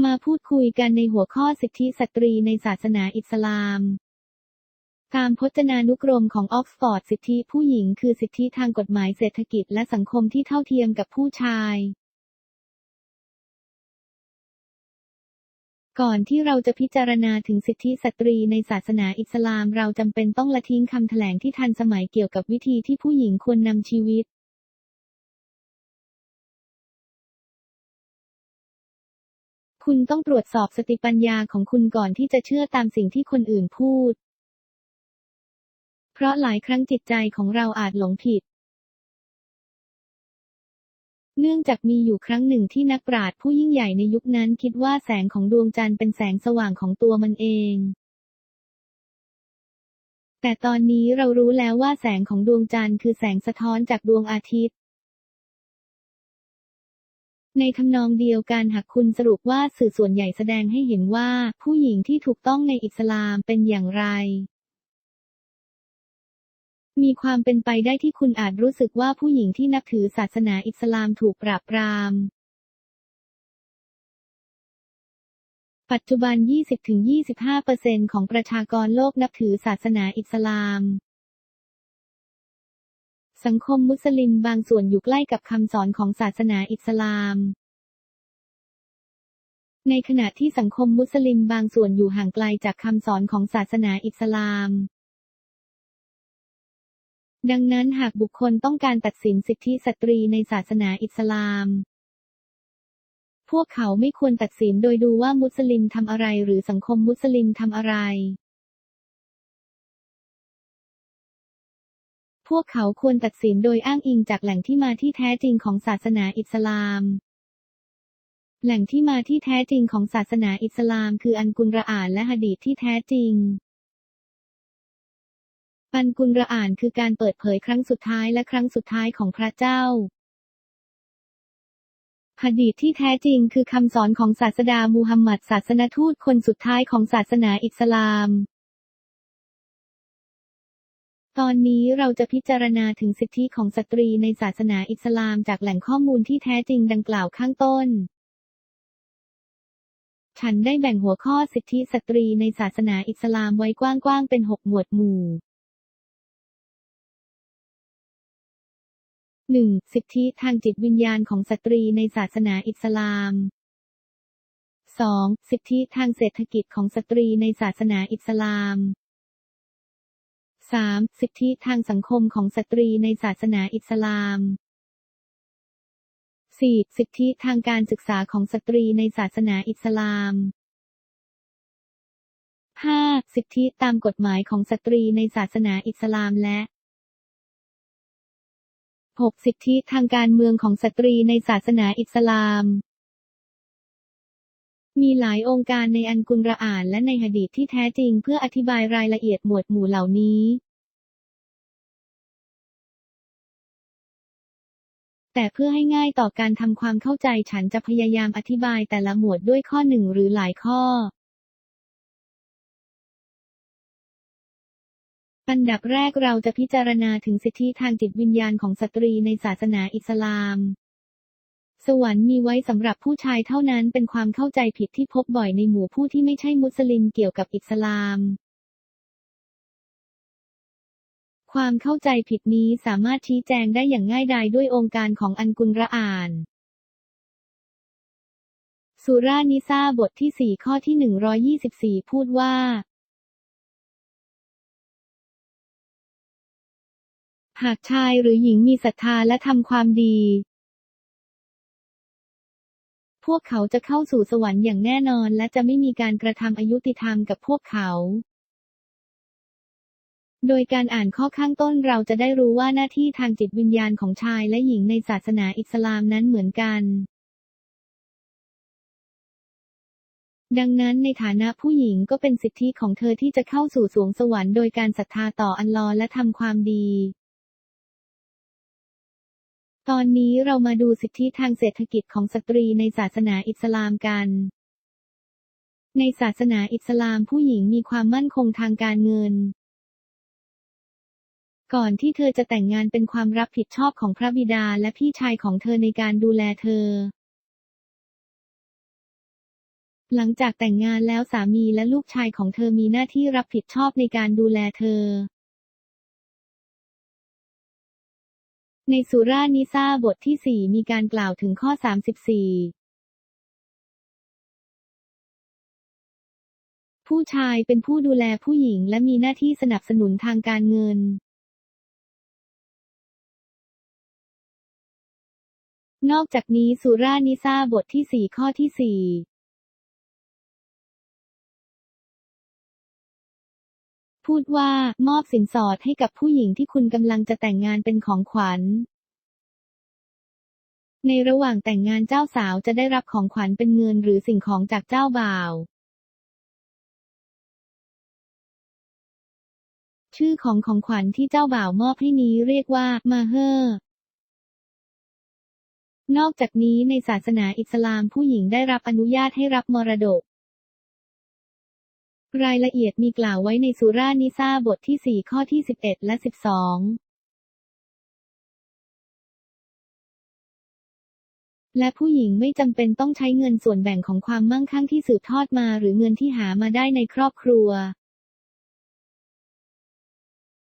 มาพูดคุยกันในหัวข้อสิทธิสตรีในศาสนาอิสลามตามพจนานุกรมของออกซฟอร์ดสิทธิผู้หญิงคือสิทธิทางกฎหมายเศรษฐกิจและสังคมที่เท่าเทียมกับผู้ชายก่อนที่เราจะพิจารณาถึงสิทธิสตรีในศาสนาอิสลามเราจำเป็นต้องละทิ้งคำแถลงที่ทันสมัยเกี่ยวกับวิธีที่ผู้หญิงควรนำชีวิตคุณต้องตรวจสอบสติปัญญาของคุณก่อนที่จะเชื่อตามสิ่งที่คนอื่นพูดเพราะหลายครั้งจิตใจของเราอาจหลงผิดเนื่องจากมีอยู่ครั้งหนึ่งที่นักปราชญ์ผู้ยิ่งใหญ่ในยุคนั้นคิดว่าแสงของดวงจันทร์เป็นแสงสว่างของตัวมันเองแต่ตอนนี้เรารู้แล้วว่าแสงของดวงจันทร์คือแสงสะท้อนจากดวงอาทิตย์ในทำนองเดียวกันหากคุณสรุปว่าสื่อส่วนใหญ่แสดงให้เห็นว่าผู้หญิงที่ถูกต้องในอิสลามเป็นอย่างไรมีความเป็นไปได้ที่คุณอาจรู้สึกว่าผู้หญิงที่นับถือศาสนาอิสลามถูกปราบปรามปัจจุบัน 20-25% ของประชากรโลกนับถือศาสนาอิสลามสังคมมุสลิมบางส่วนอยู่ใกล้กับคำสอนของศาสนาอิสลามในขณะที่สังคมมุสลิมบางส่วนอยู่ห่างไกลจากคำสอนของศาสนาอิสลามดังนั้นหากบุคคลต้องการตัดสินสิทธิสตรีในศาสนาอิสลามพวกเขาไม่ควรตัดสินโดยดูว่ามุสลิมทำอะไรหรือสังคมมุสลิมทำอะไรพวกเขาควรตัดสินโดยอ้างอิงจากแหล่งที่มาที่แท้จริงของศาสนาอิสลามแหล่งที่มาที่แท้จริงของศาสนาอิสลามคืออัลกุรอานและหะดีษที่แท้จริงอัลกุรอานคือการเปิดเผยครั้งสุดท้ายและครั้งสุดท้ายของพระเจ้าหะดีษที่แท้จริงคือคำสอนของศาสดามูฮัมหมัดศาสนทูตคนสุดท้ายของศาสนาอิสลามตอนนี้เราจะพิจารณาถึงสิทธิของสตรีในศาสนาอิสลามจากแหล่งข้อมูลที่แท้จริงดังกล่าวข้างต้นฉันได้แบ่งหัวข้อสิทธิสตรีในศาสนาอิสลามไว้กว้างๆเป็น6หมวดหมู่ 1. สิทธิทางจิตวิญญาณของสตรีในศาสนาอิสลาม 2. สิทธิทางเศรษฐกิจของสตรีในศาสนาอิสลาม 3. สิทธิทางสังคมของสตรีในศาสนาอิสลาม 4. สิทธิทางการศึกษาของสตรีในศาสนาอิสลาม 5. สิทธิตามกฎหมายของสตรีในศาสนาอิสลามและ 6. สิทธิทางการเมืองของสตรีในศาสนาอิสลามมีหลายองค์การในอัลกุรอานและในหะดีษที่แท้จริงเพื่ออธิบายรายละเอียดหมวดหมู่เหล่านี้แต่เพื่อให้ง่ายต่อการทำความเข้าใจฉันจะพยายามอธิบายแต่ละหมวดด้วยข้อหนึ่งหรือหลายข้ออันดับแรกเราจะพิจารณาถึงสิทธิทางจิตวิญญาณของสตรีในศาสนาอิสลามสวรรค์มีไว้สำหรับผู้ชายเท่านั้นเป็นความเข้าใจผิดที่พบบ่อยในหมู่ผู้ที่ไม่ใช่มุสลิมเกี่ยวกับอิสลามความเข้าใจผิดนี้สามารถชี้แจงได้อย่างง่ายดายด้วยองค์การของอัลกุรอานสุรานิสาบทที่4ข้อที่124พูดว่าหากชายหรือหญิงมีศรัทธาและทำความดีพวกเขาจะเข้าสู่สวรรค์อย่างแน่นอนและจะไม่มีการกระทำอยุติธรรมกับพวกเขาโดยการอ่านข้อข้างต้นเราจะได้รู้ว่าหน้าที่ทางจิตวิญญาณของชายและหญิงในศาสนาอิสลามนั้นเหมือนกันดังนั้นในฐานะผู้หญิงก็เป็นสิทธิของเธอที่จะเข้าสู่สวงสวรรค์โดยการศรัทธาต่ออัลลอฮ์และทำความดีตอนนี้เรามาดูสิทธิทางเศรษฐกิจของสตรีในศาสนาอิสลามกันในศาสนาอิสลามผู้หญิงมีความมั่นคงทางการเงินก่อนที่เธอจะแต่งงานเป็นความรับผิดชอบของพระบิดาและพี่ชายของเธอในการดูแลเธอ หลังจากแต่งงานแล้วสามีและลูกชายของเธอมีหน้าที่รับผิดชอบในการดูแลเธอในสุรานิซ่าบทที่ 4 มีการกล่าวถึงข้อ 34 ผู้ชายเป็นผู้ดูแลผู้หญิงและมีหน้าที่สนับสนุนทางการเงินนอกจากนี้สุรานิซ่าบทที่ 4 ข้อที่ 4 พูดว่ามอบสินสอดให้กับผู้หญิงที่คุณกำลังจะแต่งงานเป็นของขวัญในระหว่างแต่งงานเจ้าสาวจะได้รับของขวัญเป็นเงินหรือสิ่งของจากเจ้าบ่าวชื่อของของขวัญที่เจ้าบ่าวมอบให้นี้เรียกว่ามาเฮอร์นอกจากนี้ในศาสนาอิสลามผู้หญิงได้รับอนุญาตให้รับมรดกรายละเอียดมีกล่าวไว้ในสุรานิซ่าบทที่ 4 ข้อที่ 11 และ 12 และผู้หญิงไม่จำเป็นต้องใช้เงินส่วนแบ่งของความมั่งคั่งที่สืบทอดมาหรือเงินที่หามาได้ในครอบครัว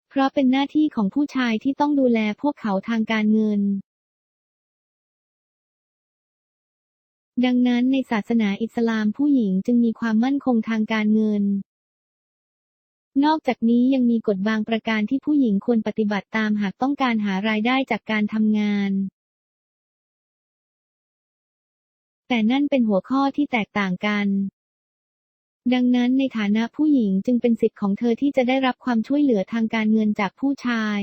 เพราะเป็นหน้าที่ของผู้ชายที่ต้องดูแลพวกเขาทางการเงินดังนั้นในศาสนาอิสลามผู้หญิงจึงมีความมั่นคงทางการเงินนอกจากนี้ยังมีกฎบางประการที่ผู้หญิงควรปฏิบัติตามหากต้องการหารายได้จากการทำงานแต่นั่นเป็นหัวข้อที่แตกต่างกันดังนั้นในฐานะผู้หญิงจึงเป็นสิทธิ์ของเธอที่จะได้รับความช่วยเหลือทางการเงินจากผู้ชาย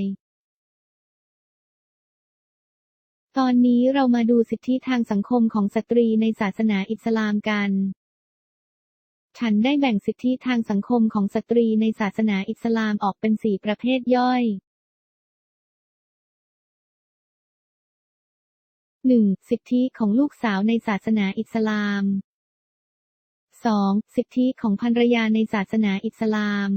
ตอนนี้เรามาดูสิทธิทางสังคมของสตรีในศาสนาอิสลามกันฉันได้แบ่งสิทธิทางสังคมของสตรีในศาสนาอิสลามออกเป็น 4 ประเภทย่อย 1. สิทธิของลูกสาวในศาสนาอิสลาม 2. สิทธิของภรรยาในศาสนาอิสลาม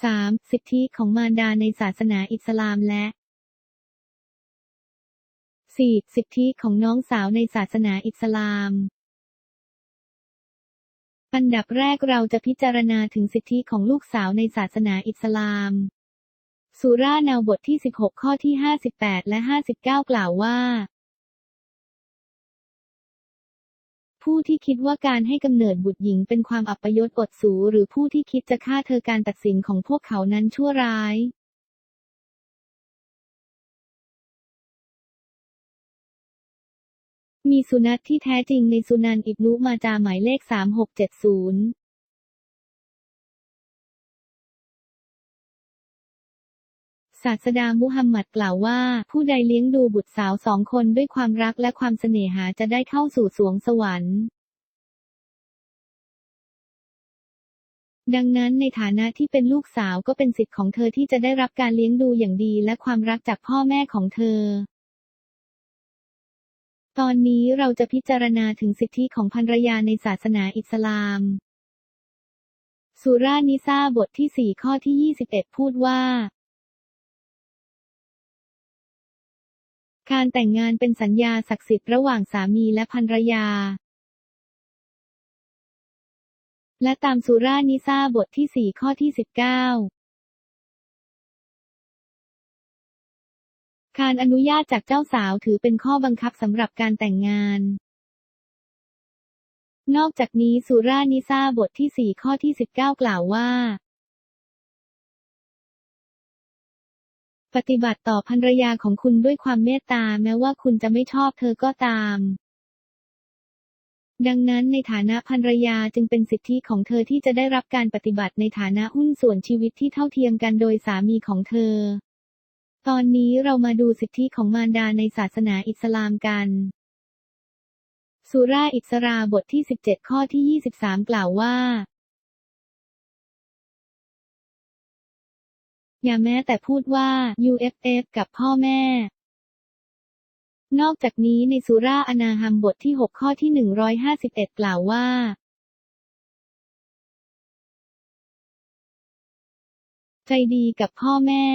3. สิทธิของมารดาในศาสนาอิสลามและ 4. สิทธิของน้องสาวในศาสนาอิสลามอันดับแรกเราจะพิจารณาถึงสิทธิของลูกสาวในศาสนาอิสลามสุรานาบทที่ 16 ข้อที่ 58 และ 59 กล่าวว่าผู้ที่คิดว่าการให้กำเนิดบุตรหญิงเป็นความอัปยศอดสูหรือผู้ที่คิดจะฆ่าเธอการตัดสินของพวกเขานั้นชั่วร้ายมีสุนัตที่แท้จริงในสุนันอิบนุมาจาหมายเลข 3670ศาสดามุฮัมมัดกล่าวว่าผู้ใดเลี้ยงดูบุตรสาว2 คนด้วยความรักและความเสน่หาจะได้เข้าสู่สวงสวรรค์ดังนั้นในฐานะที่เป็นลูกสาวก็เป็นสิทธิ์ของเธอที่จะได้รับการเลี้ยงดูอย่างดีและความรักจากพ่อแม่ของเธอตอนนี้เราจะพิจารณาถึงสิทธิของภรรยาในศาสนาอิสลามสุรานิซ่าบทที่ 4 ข้อที่ 21 พูดว่าการแต่งงานเป็นสัญญาศักดิ์สิทธิ์ระหว่างสามีและภรรยาและตามสุรานิซ่าบทที่ 4 ข้อที่ 19การอนุญาตจากเจ้าสาวถือเป็นข้อบังคับสำหรับการแต่งงานนอกจากนี้สุรานิซ่าบทที่ 4 ข้อที่ 19 กล่าวว่าปฏิบัติต่อภรรยาของคุณด้วยความเมตตาแม้ว่าคุณจะไม่ชอบเธอก็ตามดังนั้นในฐานะภรรยาจึงเป็นสิทธิของเธอที่จะได้รับการปฏิบัติในฐานะหุ้นส่วนชีวิตที่เท่าเทียมกันโดยสามีของเธอตอนนี้เรามาดูสิทธิของมารดาในศาสนาอิสลามกันสุราอิสราบทที่ 17 ข้อที่ 23 กล่าวว่าอย่าแม้แต่พูดว่า UFF กับพ่อแม่นอกจากนี้ในสุราอนาฮัมบทที่ 6 ข้อที่ 151 กล่าวว่าใจดีกับพ่อแม่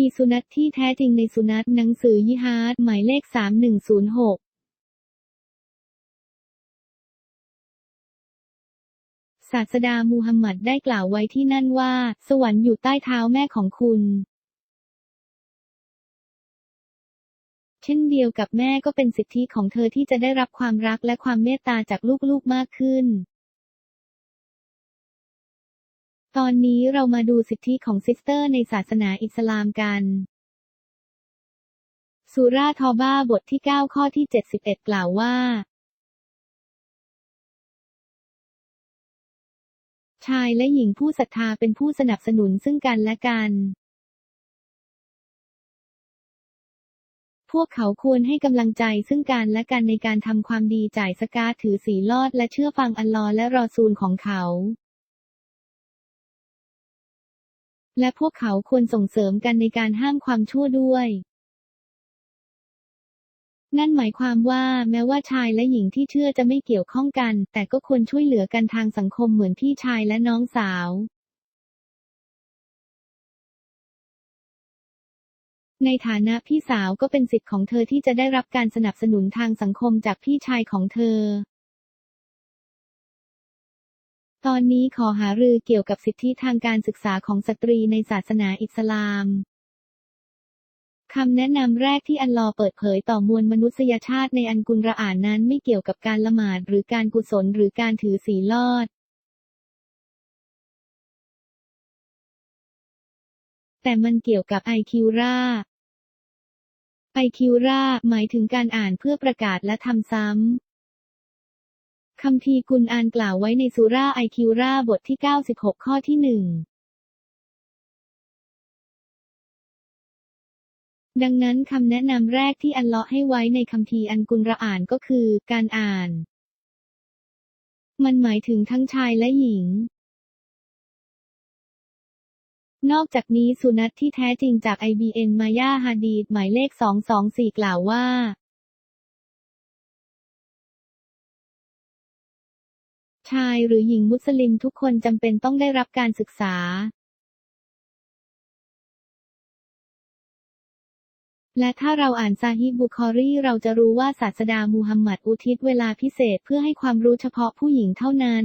มีสุนัตที่แท้จริงในสุนัตหนังสือยิฮาดหมายเลข 3106 ศาสดามูฮัมหมัดได้กล่าวไว้ที่นั่นว่าสวรรค์อยู่ใต้เท้าแม่ของคุณเช่นเดียวกับแม่ก็เป็นสิทธิของเธอที่จะได้รับความรักและความเมตตาจากลูกๆมากขึ้นตอนนี้เรามาดูสิทธิของซิสเตอร์ในศาสนาอิสลามกันซูเราะห์ทอบาห์บทที่ 9 ข้อที่ 71 กล่าวว่าชายและหญิงผู้ศรัทธาเป็นผู้สนับสนุนซึ่งกันและกันพวกเขาควรให้กำลังใจซึ่งกันและกันในการทำความดีจ่ายซะกาตถือศีลอดและเชื่อฟังอัลลอฮ์และรอซูลของเขาและพวกเขาควรส่งเสริมกันในการห้ามความชั่วด้วยนั่นหมายความว่าแม้ว่าชายและหญิงที่เชื่อจะไม่เกี่ยวข้องกันแต่ก็ควรช่วยเหลือกันทางสังคมเหมือนพี่ชายและน้องสาวในฐานะพี่สาวก็เป็นสิทธิ์ของเธอที่จะได้รับการสนับสนุนทางสังคมจากพี่ชายของเธอตอนนี้ขอหารือเกี่ยวกับสิทธิทางการศึกษาของสตรีในศาสนาอิสลามคำแนะนำแรกที่อัลลอฮ์เปิดเผยต่อมวลมนุษยชาติในอัลกุรอานนั้นไม่เกี่ยวกับการละหมาดหรือการกุศลหรือการถือศีลอดแต่มันเกี่ยวกับไอคิวราหมายถึงการอ่านเพื่อประกาศและทำซ้ำคัมภีร์กุรอานกล่าวไว้ในซูเราะห์ไอคิวราบทที่ 96 ข้อที่ 1ดังนั้นคำแนะนำแรกที่อัลเลาะห์ให้ไว้ในคัมภีร์อัลกุรอานก็คือการอ่านมันหมายถึงทั้งชายและหญิงนอกจากนี้สุนัตที่แท้จริงจาก IBN มายาฮาดีษหมายเลข 224 กล่าวว่าชายหรือหญิงมุสลิมทุกคนจำเป็นต้องได้รับการศึกษาและถ้าเราอ่านซาฮีฮ์บุคอรีเราจะรู้ว่าศาสดามูฮัมหมัดอุทิศเวลาพิเศษเพื่อให้ความรู้เฉพาะผู้หญิงเท่านั้น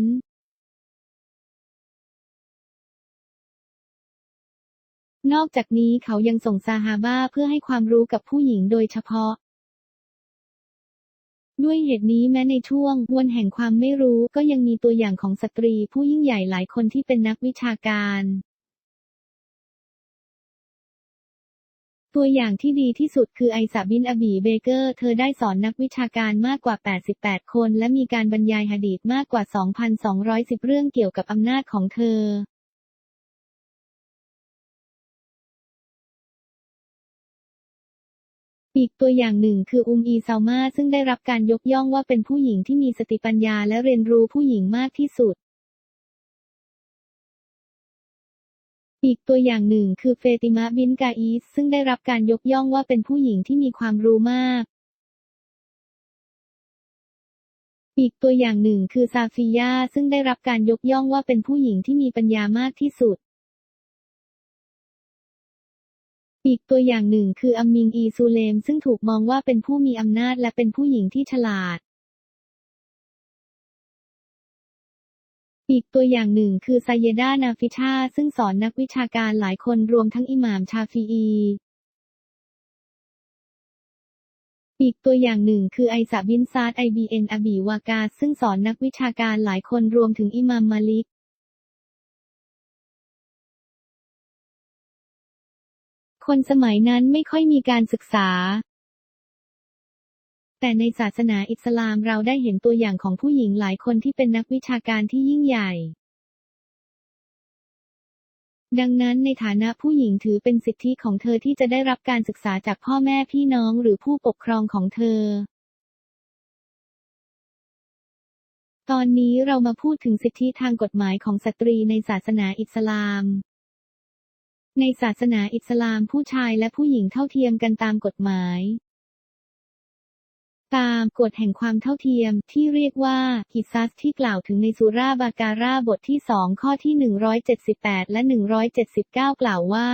นอกจากนี้เขายังส่งซาฮาบะห์เพื่อให้ความรู้กับผู้หญิงโดยเฉพาะด้วยเหตุนี้แม้ในช่วงวันแห่งความไม่รู้ก็ยังมีตัวอย่างของสตรีผู้ยิ่งใหญ่หลายคนที่เป็นนักวิชาการตัวอย่างที่ดีที่สุดคือไอซาบิน อบีเบเกอร์เธอได้สอนนักวิชาการมากกว่า 88 คนและมีการบรรยายหะดีษมากกว่า 2,210 เรื่องเกี่ยวกับอำนาจของเธออีกตัวอย่างหนึ่งคืออีซามาซึ่งได้รับการยกย่องว่าเป็นผู้หญิงที่มีสติปัญญาและเรียนรู้ผู้หญิงมากที่สุดอีกตัวอย่างหนึ่งคือเฟติมะห์บินต์กาอีสซึ่งได้รับการยกย่องว่าเป็นผู้หญิงที่มีความรู้มากอีกตัวอย่างหนึ่งคือซาฟิยาซึ่งได้รับการยกย่องว่าเป็นผู้หญิงที่มีปัญญามากที่สุดอีกตัวอย่างหนึ่งคืออัมมิงอีซูเลมซึ่งถูกมองว่าเป็นผู้มีอำนาจและเป็นผู้หญิงที่ฉลาดอีกตัวอย่างหนึ่งคือไซเยดานาฟิชาซึ่งสอนนักวิชาการหลายคนรวมทั้งอิหม่ามชาฟิอีอีกตัวอย่างหนึ่งคือไอซะบินซาด IBN อบีวากาสซึ่งสอนนักวิชาการหลายคนรวมถึงอิหม่ามมาลิกคนสมัยนั้นไม่ค่อยมีการศึกษาแต่ในศาสนาอิสลามเราได้เห็นตัวอย่างของผู้หญิงหลายคนที่เป็นนักวิชาการที่ยิ่งใหญ่ดังนั้นในฐานะผู้หญิงถือเป็นสิทธิของเธอที่จะได้รับการศึกษาจากพ่อแม่พี่น้องหรือผู้ปกครองของเธอตอนนี้เรามาพูดถึงสิทธิทางกฎหมายของสตรีในศาสนาอิสลามในศาสนาอิสลามผู้ชายและผู้หญิงเท่าเทียมกันตามกฎหมายตามกฎแห่งความเท่าเทียมที่เรียกว่ากิซัสที่กล่าวถึงในซูเราะห์บาการาบทที่ 2 ข้อที่ 178 และ 179 กล่าวว่า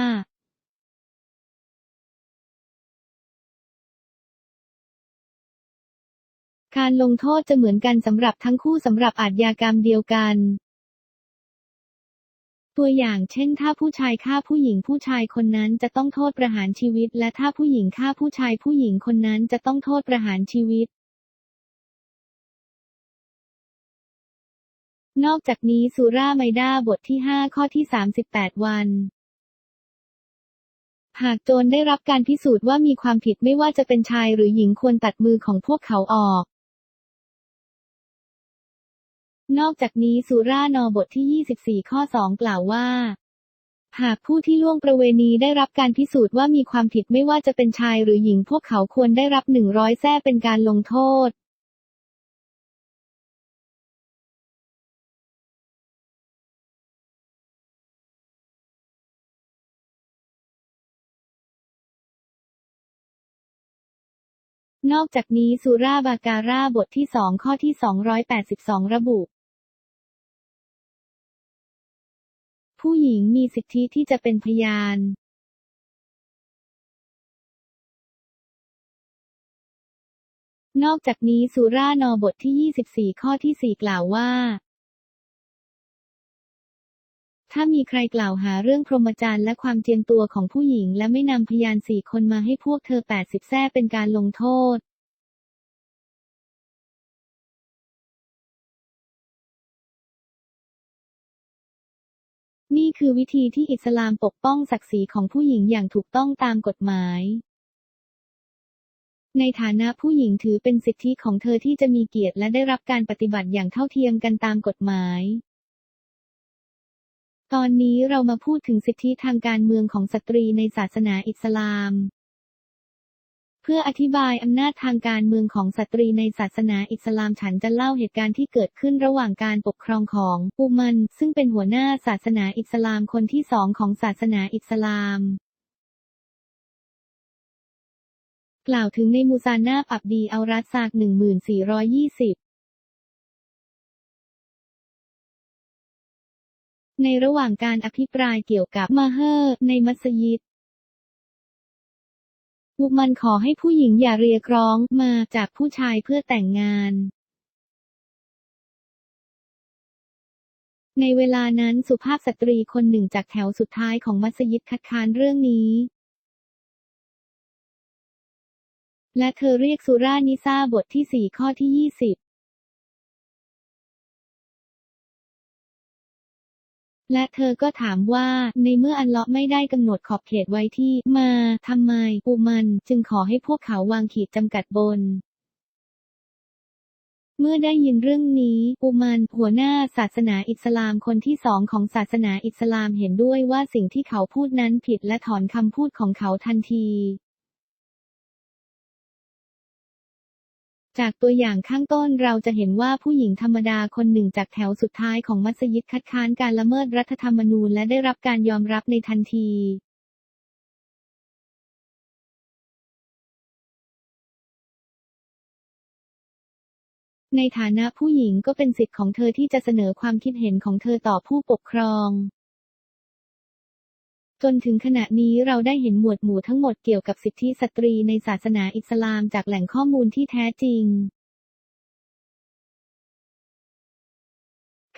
การลงโทษจะเหมือนกันสำหรับทั้งคู่สำหรับอาชญากรรมเดียวกัน ตัวอย่างเช่นถ้าผู้ชายฆ่าผู้หญิงผู้ชายคนนั้นจะต้องโทษประหารชีวิตและถ้าผู้หญิงฆ่าผู้ชายผู้หญิงคนนั้นจะต้องโทษประหารชีวิตนอกจากนี้สุราไมดาบทที่5ข้อที่38วันหากโจรได้รับการพิสูจน์ว่ามีความผิดไม่ว่าจะเป็นชายหรือหญิงควรตัดมือของพวกเขาออกนอกจากนี้สุรานบทที่24ข้อ2กล่าวว่าหากผู้ที่ล่วงประเวณีได้รับการพิสูจน์ว่ามีความผิดไม่ว่าจะเป็นชายหรือหญิงพวกเขาควรได้รับ100แส้เป็นการลงโทษนอกจากนี้สุราบาการาบทที่2ข้อที่282ระบุผู้หญิงมีสิทธิที่จะเป็นพยานนอกจากนี้สุรานบทที่24ข้อที่4กล่าวว่าถ้ามีใครกล่าวหาเรื่องพรหมจรรย์และความเจียมตัวของผู้หญิงและไม่นำพยาน4คนมาให้พวกเธอ80แส้เป็นการลงโทษนี่คือวิธีที่อิสลามปกป้องศักดิ์ศรีของผู้หญิงอย่างถูกต้องตามกฎหมายในฐานะผู้หญิงถือเป็นสิทธิของเธอที่จะมีเกียรติและได้รับการปฏิบัติอย่างเท่าเทียมกันตามกฎหมายตอนนี้เรามาพูดถึงสิทธิทางการเมืองของสตรีในศาสนาอิสลามเพื่ออธิบายอำนาจทางการเมืองของสตรีในศาสนาอิสลามฉันจะเล่าเหตุการณ์ที่เกิดขึ้นระหว่างการปกครองของอุมันซึ่งเป็นหัวหน้าศาสนาอิสลามคนที่2ของศาสนาอิสลามกล่าวถึงในมูซานาบอับดีอัลรัซซาก1420ในระหว่างการอภิปรายเกี่ยวกับมะเฮอร์ในมัสยิดอุมันขอให้ผู้หญิงอย่าเรียกร้องมาจากผู้ชายเพื่อแต่งงานในเวลานั้นสุภาพสตรีคนหนึ่งจากแถวสุดท้ายของมัสยิดคัดค้านเรื่องนี้และเธอเรียกสุรานิซาบทที่4ข้อที่20และเธอก็ถามว่าในเมื่ออัลเลาะห์ไม่ได้กำหนดขอบเขตไว้ที่มาทำไมอุมันจึงขอให้พวกเขาวางขีดจำกัดบนเมื่อได้ยินเรื่องนี้อุมันหัวหน้าศาสนาอิสลามคนที่2ของศาสนาอิสลามเห็นด้วยว่าสิ่งที่เขาพูดนั้นผิดและถอนคำพูดของเขาทันทีจากตัวอย่างข้างต้นเราจะเห็นว่าผู้หญิงธรรมดาคนหนึ่งจากแถวสุดท้ายของมัสยิดคัดค้านการละเมิดรัฐธรรมนูญและได้รับการยอมรับในทันทีในฐานะผู้หญิงก็เป็นสิทธิ์ของเธอที่จะเสนอความคิดเห็นของเธอต่อผู้ปกครองจนถึงขณะนี้เราได้เห็นหมวดหมู่ทั้งหมดเกี่ยวกับสิทธิสตรีในศาสนาอิสลามจากแหล่งข้อมูลที่แท้จริง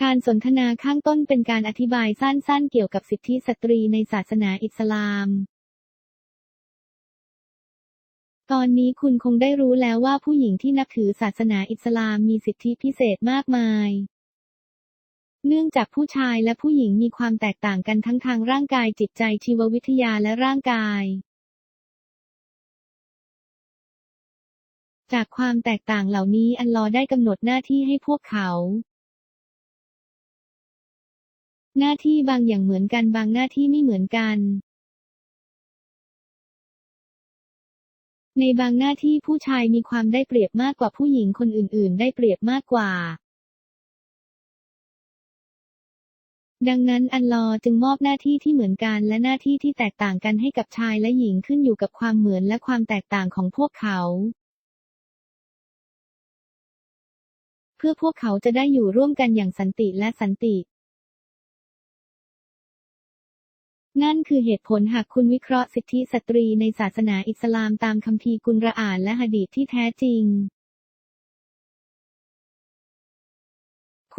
การสนทนาข้างต้นเป็นการอธิบายสั้นๆเกี่ยวกับสิทธิสตรีในศาสนาอิสลามตอนนี้คุณคงได้รู้แล้วว่าผู้หญิงที่นับถือศาสนาอิสลามมีสิทธิพิเศษมากมายเนื่องจากผู้ชายและผู้หญิงมีความแตกต่างกันทั้งทางร่างกายจิตใจชีววิทยาและร่างกายจากความแตกต่างเหล่านี้อัลลอฮ์ได้กำหนดหน้าที่ให้พวกเขาหน้าที่บางอย่างเหมือนกันบางหน้าที่ไม่เหมือนกันในบางหน้าที่ผู้ชายมีความได้เปรียบมากกว่าผู้หญิงคนอื่นๆได้เปรียบมากกว่าดังนั้นอัลลอฮ์จึงมอบหน้าที่ที่เหมือนกันและหน้าที่ที่แตกต่างกันให้กับชายและหญิงขึ้นอยู่กับความเหมือนและความแตกต่างของพวกเขาเพื่อพวกเขาจะได้อยู่ร่วมกันอย่างสันติและสันตินั่นคือเหตุผลหากคุณวิเคราะห์สิทธิสตรีในศาสนาอิสลามตามคัมภีร์กุรอานและหะดีษที่แท้จริง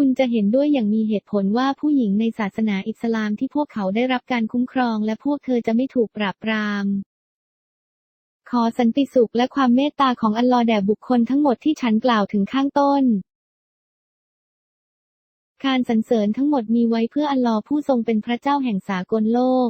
คุณจะเห็นด้วยอย่างมีเหตุผลว่าผู้หญิงในศาสนาอิสลามที่พวกเขาได้รับการคุ้มครองและพวกเธอจะไม่ถูกปราบปราม ขอสันติสุขและความเมตตาของอัลลอฮ์แด่บุคคลทั้งหมดที่ฉันกล่าวถึงข้างต้น การสรรเสริญทั้งหมดมีไว้เพื่ออัลลอฮ์ผู้ทรงเป็นพระเจ้าแห่งสากลโลก